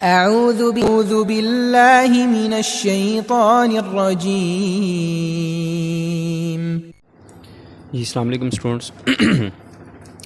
अऊज़ु बिल्लाहि मिनश शैतानिर रजीम। जी अस्सलाम वालेकुम students,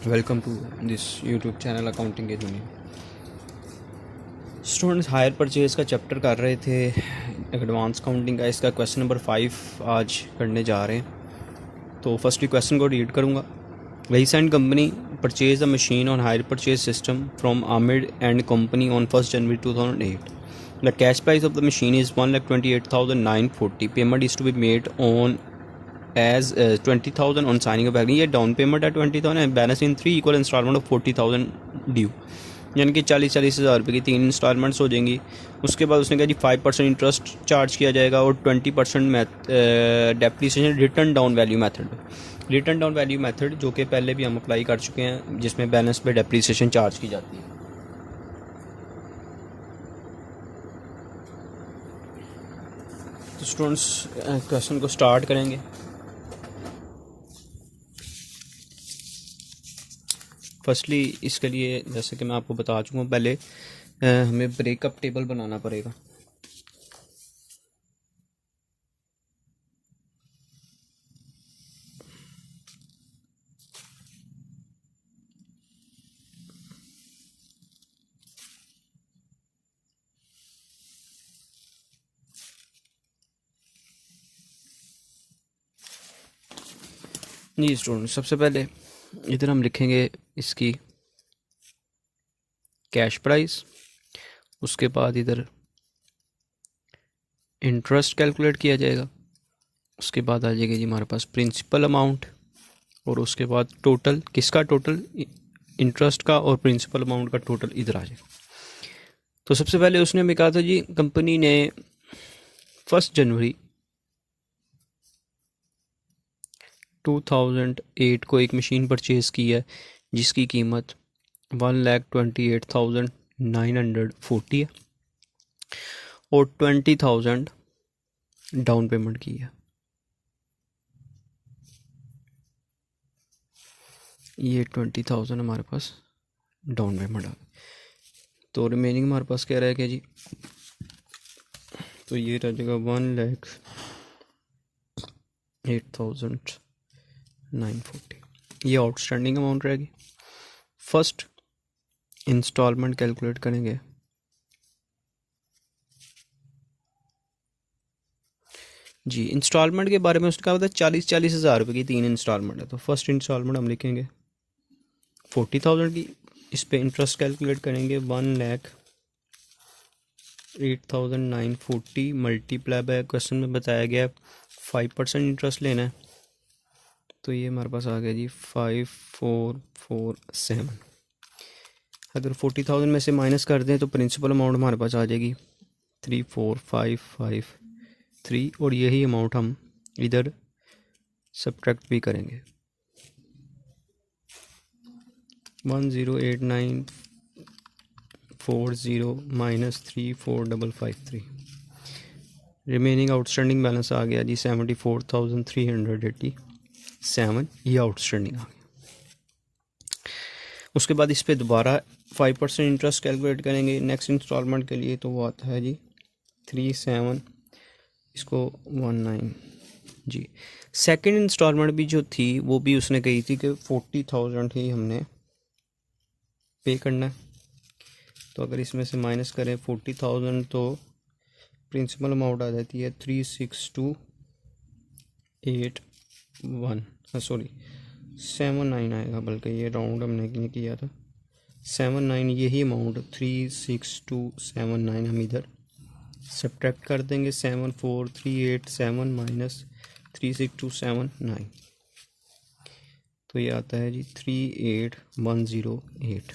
welcome to this YouTube channel accounting की दुनिया। स्टूडेंट्स हायर परचेज़ का चैप्टर कर रहे थे, एडवांस काउंटिंग का। इसका क्वेश्चन नंबर 5 आज करने जा रहे हैं। तो फर्स्टली क्वेश्चन को रीड करूँगा। Recent company purchase a machine on hire purchase system from Amid and company on 1 January 2008. The cash price of the machine is 1,28,940. Payment is to be made on as 20,000 on signing of agreement. ये down payment है 20,000 and balance in 3 equal installment of 40,000 due, यानी कि 40,000 रुपये की 3 installments हो जाएंगी। उसके बाद उसने कहा जी 5% इंटरेस्ट चार्ज किया जाएगा और 20% depreciation return down value method. Return down value method जो कि पहले भी हम अप्लाई कर चुके हैं, जिसमें बैलेंस पे डेप्रिसिएशन चार्ज की जाती है। तो स्टूडेंट्स क्वेश्चन को स्टार्ट करेंगे। फर्स्टली इसके लिए जैसे कि मैं आपको बता चुका हूँ, पहले हमें ब्रेकअप टेबल बनाना पड़ेगा। जी स्टूडेंट, सबसे पहले इधर हम लिखेंगे इसकी कैश प्राइस। उसके बाद इधर इंटरेस्ट कैलकुलेट किया जाएगा। उसके बाद आ जाएगी जी हमारे पास प्रिंसिपल अमाउंट, और उसके बाद टोटल किसका, टोटल इंटरेस्ट का और प्रिंसिपल अमाउंट का टोटल इधर आ जाएगा। तो सबसे पहले उसने हमें कहा था जी कंपनी ने 1 जनवरी 2008 को एक मशीन परचेज की है जिसकी कीमत 1,28,940 है और 20,000 डाउन पेमेंट की है। ये 20,000 हमारे पास डाउन पेमेंट आ गई। तो रिमेनिंग हमारे पास क्या रहेगा जी, तो ये रह जाएगा 1,08,940। ये आउटस्टैंडिंग अमाउंट रहेगी। फर्स्ट इंस्टॉलमेंट कैलकुलेट करेंगे। जी इंस्टॉलमेंट के बारे में उसने कहा था 40,000 रुपये की 3 इंस्टॉलमेंट है। तो फर्स्ट इंस्टॉलमेंट हम लिखेंगे 40,000 की। इस पे इंटरेस्ट कैलकुलेट करेंगे 1,08,940 मल्टीप्लाई बाय, क्वेश्चन में बताया गया 5% इंटरेस्ट लेना है। तो ये हमारे पास आ गया जी 5,447। अगर 40,000 में से माइनस कर दें तो प्रिंसिपल अमाउंट हमारे पास आ जाएगी 34,553, और यही अमाउंट हम इधर सब्ट्रैक्ट भी करेंगे 1,08940 माइनस 34,553। रिमेनिंग आउटस्टैंडिंग बैलेंस आ गया जी 74,387। ये आउटस्टैंडिंग आ गया। उसके बाद इस पर दोबारा 5% इंटरेस्ट कैलकुलेट करेंगे नेक्स्ट इंस्टॉलमेंट के लिए। तो वो आता है जी 37, इसको 19 जी। सेकंड इंस्टॉलमेंट भी जो थी वो भी उसने कही थी कि 40,000 ही हमने पे करना है। तो अगर इसमें से माइनस करें 40,000 तो प्रिंसिपल अमाउंट आ जाती है 36,281, सॉरी 79 आएगा, बल्कि ये राउंड हमने नहीं किया था 79। यही अमाउंट 36,279 हम इधर सब्ट्रैक्ट कर देंगे 74,387 माइनस 36,279। तो ये आता है जी 38,108।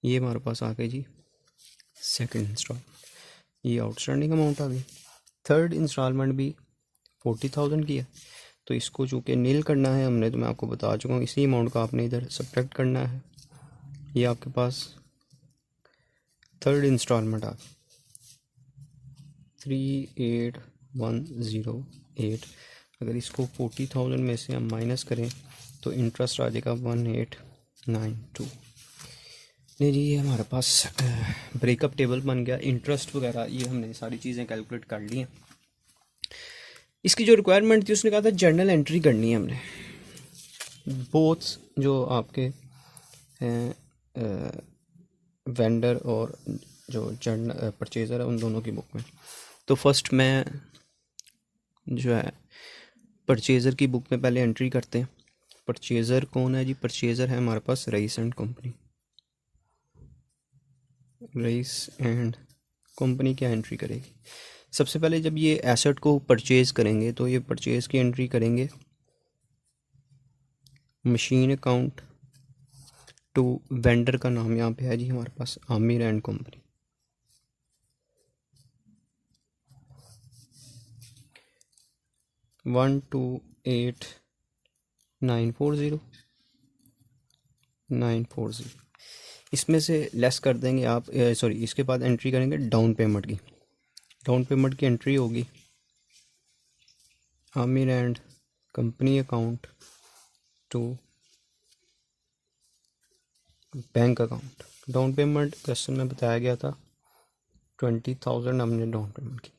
ये हमारे पास आ गए जी सेकंड इंस्टॉलमेंट। ये आउटस्टैंडिंग अमाउंट आ गई। थर्ड इंस्टॉलमेंट भी 40,000 की है। तो इसको चूँकि नील करना है हमने, तो मैं आपको बता चुका हूँ इसी अमाउंट का आपने इधर सब्ट्रैक्ट करना है। ये आपके पास थर्ड इंस्टॉलमेंट आ गई 38,108। अगर इसको 40,000 में से हम माइनस करें तो इंटरेस्ट आ जाएगा 1,892। नहीं जी, ये हमारे पास ब्रेकअप टेबल बन गया, इंटरेस्ट वगैरह ये हमने सारी चीज़ें कैलकुलेट कर ली हैं। इसकी जो रिक्वायरमेंट थी उसने कहा था जर्नल एंट्री करनी है हमने, बोथ जो आपके हैं वेंडर और जो जर्नल परचेज़र है उन दोनों की बुक में। तो फर्स्ट मैं जो है परचेज़र की बुक में पहले एंट्री करते हैं। परचेज़र कौन है जी? परचेज़र है हमारे पास Raees and company. Raees and company क्या एंट्री करेगी? सबसे पहले जब ये एसेट को परचेज़ करेंगे तो ये परचेज़ की एंट्री करेंगे मशीन अकाउंट टू वेंडर का नाम यहाँ पे है जी हमारे पास Aamir and company. One two 940 इसमें से लेस कर देंगे आप, सॉरी इसके बाद एंट्री करेंगे डाउन पेमेंट की। डाउन पेमेंट की एंट्री होगी Aamir and company account to bank account. Down payment question में बताया गया था 20,000 हमने डाउन पेमेंट की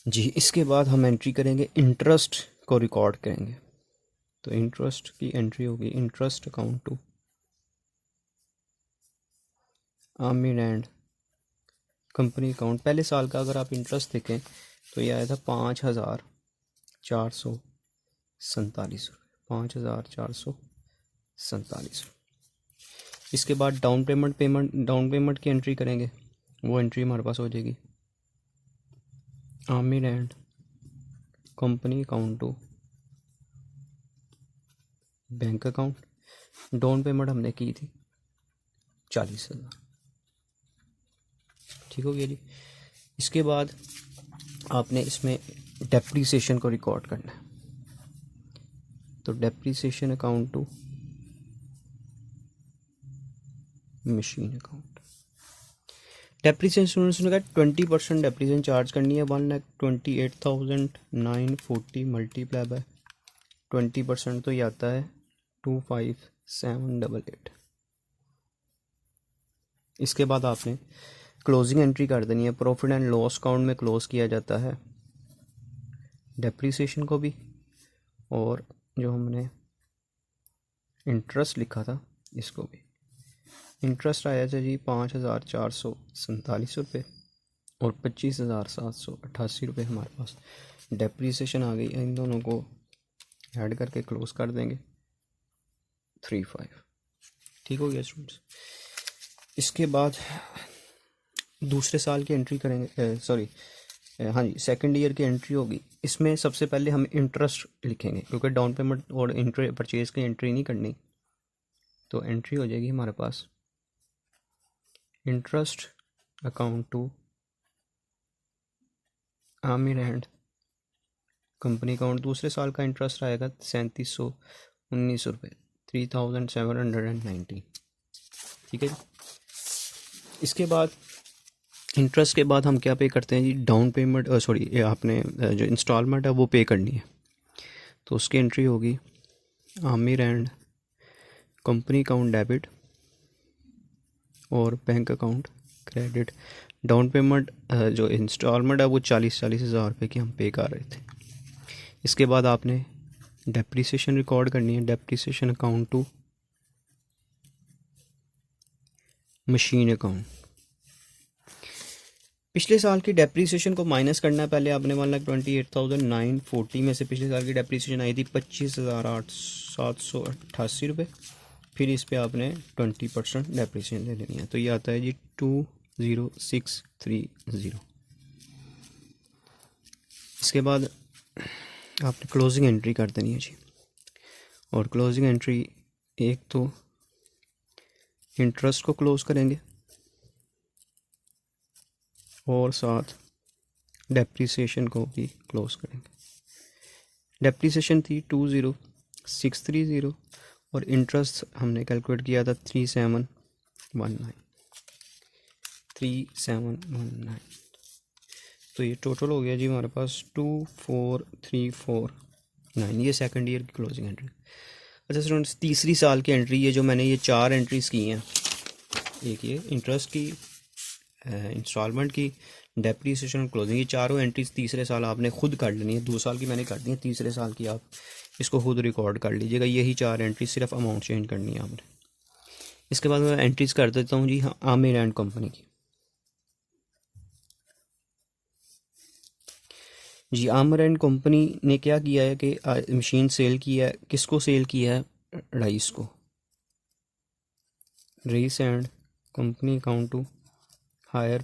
जी। इसके बाद हम एंट्री करेंगे इंटरेस्ट को रिकॉर्ड करेंगे, तो इंटरेस्ट की एंट्री होगी interest account to Aamir and company account. पहले साल का अगर आप इंटरेस्ट देखें तो ये आया था 5,447 रुपये, 5,447। इसके बाद डाउन पेमेंट की एंट्री करेंगे, वो एंट्री हमारे पास हो जाएगी Aamir and company account to bank account. Down payment हमने की थी 40,000, ठीक हो गया जी। इसके बाद आपने इसमें डेप्रीसिएशन को रिकॉर्ड करना है, तो depreciation account to machine account. Depreciation उसने कहा 20% डेप्रीसिएशन चार्ज करनी है, 1,28,940 मल्टीप्लाई बाय 20% तो ये आता है 25,788। इसके बाद आपने क्लोजिंग एंट्री कर देनी है। प्रॉफिट एंड लॉस अकाउंट में क्लोज किया जाता है डेप्रीसिएशन को भी, और जो हमने इंटरेस्ट लिखा था इसको भी। इंटरेस्ट आया था जी 5,447 रुपये और 25,788 रुपये हमारे पास डेप्रीसिएशन आ गई। इन दोनों को ऐड करके क्लोज कर देंगे 35, ठीक हो गया स्टूडेंट्स। इसके बाद दूसरे साल की एंट्री करेंगे, सॉरी हाँ जी सेकंड ईयर की एंट्री होगी। इसमें सबसे पहले हम इंटरेस्ट लिखेंगे क्योंकि डाउन पेमेंट और परचेज़ की एंट्री नहीं करनी, तो एंट्री हो जाएगी हमारे पास interest account to Aamir and company account. दूसरे साल का इंटरेस्ट आएगा 3,719 रुपये, 3,790, ठीक है जी। इसके बाद इंटरेस्ट के बाद हम क्या पे करते हैं जी? डाउन पेमेंट, सॉरी आपने जो इंस्टॉलमेंट है वो पे करनी है, तो उसकी एंट्री होगी Aamir and company account debit और bank account credit. Down payment जो इंस्टॉलमेंट है वो 40,000 रुपये की हम पे कर रहे थे। इसके बाद आपने डेप्रीसिएशन रिकॉर्ड करनी है, depreciation account to machine account. पिछले साल की डेप्रीसिएशन को माइनस करना है। पहले आपने 1,28,940 में से पिछले साल की डेप्रीसिएशन आई थी 25,788 रुपये, फिर इस पे आपने 20% डेप्रीसिएशन ले लेनी है, तो ये आता है जी 2,0630। इसके बाद आपने क्लोजिंग एंट्री कर देनी है जी, और क्लोजिंग एंट्री एक तो इंटरेस्ट को क्लोज करेंगे और साथ डेप्रीसिएशन को भी क्लोज करेंगे। डेप्रीसिएशन थी 2,0630 और इंटरेस्ट हमने कैलकुलेट किया था 3,719, तो ये टोटल हो गया जी हमारे पास 24,349। ये सेकंड ईयर की क्लोजिंग एंट्री। अच्छा स्टूडेंट्स, तीसरी साल की एंट्री ये जो मैंने ये 4 एंट्रीज़ की हैं, एक ये इंटरेस्ट की, इंस्टॉलमेंट की, डेप्रीसिएशन और क्लोजिंग, ये चारों एंट्रीज तीसरे साल आपने खुद कर लेनी है। 2 साल की मैंने कर दी है, तीसरे साल की आप इसको खुद रिकॉर्ड कर लीजिएगा। यही 4 एंट्रीज, सिर्फ अमाउंट चेंज करनी है आपने। इसके बाद मैं एंट्रीज कर देता हूँ जी आमिर एंड कंपनी की। जी आमिर एंड कंपनी ने क्या किया है कि मशीन सेल किया है। किसको सेल किया है? रईस को। Raees and company account to hire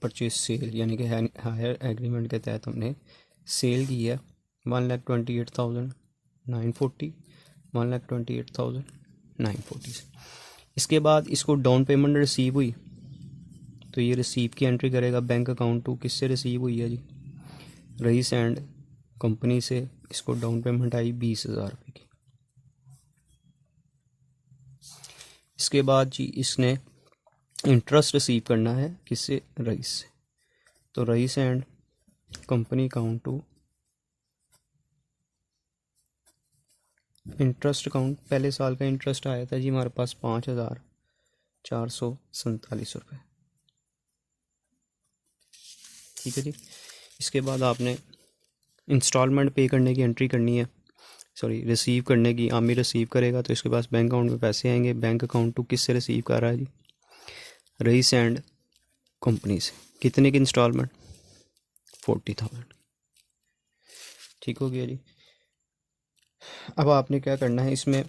purchase sale, यानी कि हायर एग्रीमेंट के तहत हमने सेल की है 1,28,940, 1,28,940 से। इसके बाद इसको डाउन पेमेंट रिसीव हुई, तो ये रिसीव की एंट्री करेगा बैंक अकाउंट टू। किससे रिसीव हुई है जी? रईस एंड कंपनी से इसको डाउन पेमेंट आई 20,000 रुपये की। इसके बाद जी इसने इंटरेस्ट रिसीव करना है किससे? रईस से। तो Raees and company account to interest account, पहले साल का इंटरेस्ट आया था जी हमारे पास 5,447 रुपये। ठीक है जी। इसके बाद आपने इंस्टॉलमेंट पे करने की एंट्री करनी है, सॉरी रिसीव करने की। आमिर रिसीव करेगा तो इसके पास बैंक अकाउंट में पैसे आएंगे। बैंक अकाउंट टू किससे रिसीव कर रहा है जी? रईस एंड कंपनी से। कितने की इंस्टॉलमेंट? 40,000। ठीक हो गया जी। अब आपने क्या करना है, इसमें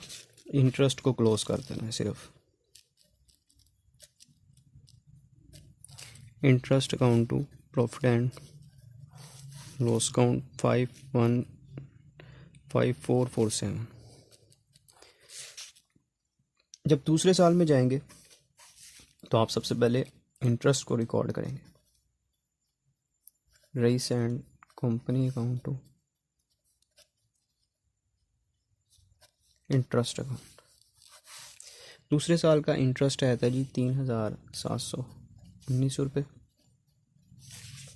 इंटरेस्ट को क्लोज कर देना है सिर्फ। Interest account to profit and loss account 515447। जब दूसरे साल में जाएंगे तो आप सबसे पहले इंटरेस्ट को रिकॉर्ड करेंगे। Raees and company account to interest account. दूसरे साल का इंटरेस्ट आया था जी 3,719 रुपये।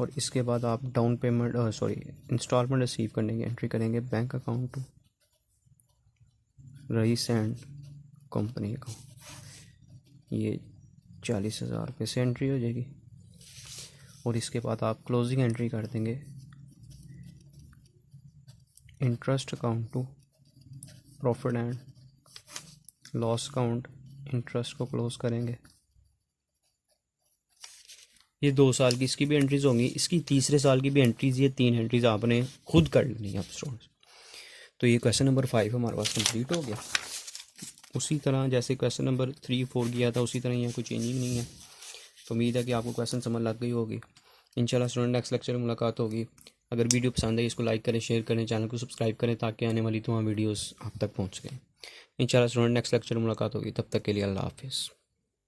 और इसके बाद आप डाउन पेमेंट इंस्टॉलमेंट रिसीव करने की एंट्री करेंगे bank account to Raees and company account. ये 40,000 रुपये से एंट्री हो जाएगी। और इसके बाद आप क्लोजिंग एंट्री कर देंगे interest account to profit and loss account. Interest को क्लोज करेंगे। ये 2 साल की इसकी भी एंट्रीज होंगी, इसकी तीसरे साल की भी एंट्रीज, ये 3 एंट्रीज आपने खुद कर लेनी है आप स्टूडेंट्स। तो ये क्वेश्चन नंबर 5 हमारे पास कंप्लीट हो गया। उसी तरह जैसे क्वेश्चन नंबर 3, 4 किया था उसी तरह यहाँ कोई चेंजिंग नहीं है। तो उम्मीद है कि आपको क्वेश्चन समझ लग गई होगी। इंशाल्लाह स्टूडेंट नेक्स्ट लेक्चर में मुलाकात होगी। अगर वीडियो पसंद है इसको लाइक करें, शेयर करें, चैनल को सब्सक्राइब करें ताकि आने वाली तमाम वीडियोस आप तक पहुंच सकें। इंशाल्लाह स्टूडेंट नेक्स्ट लेक्चर में मुलाकात होगी। तब तक के लिए अल्लाह हाफिज़।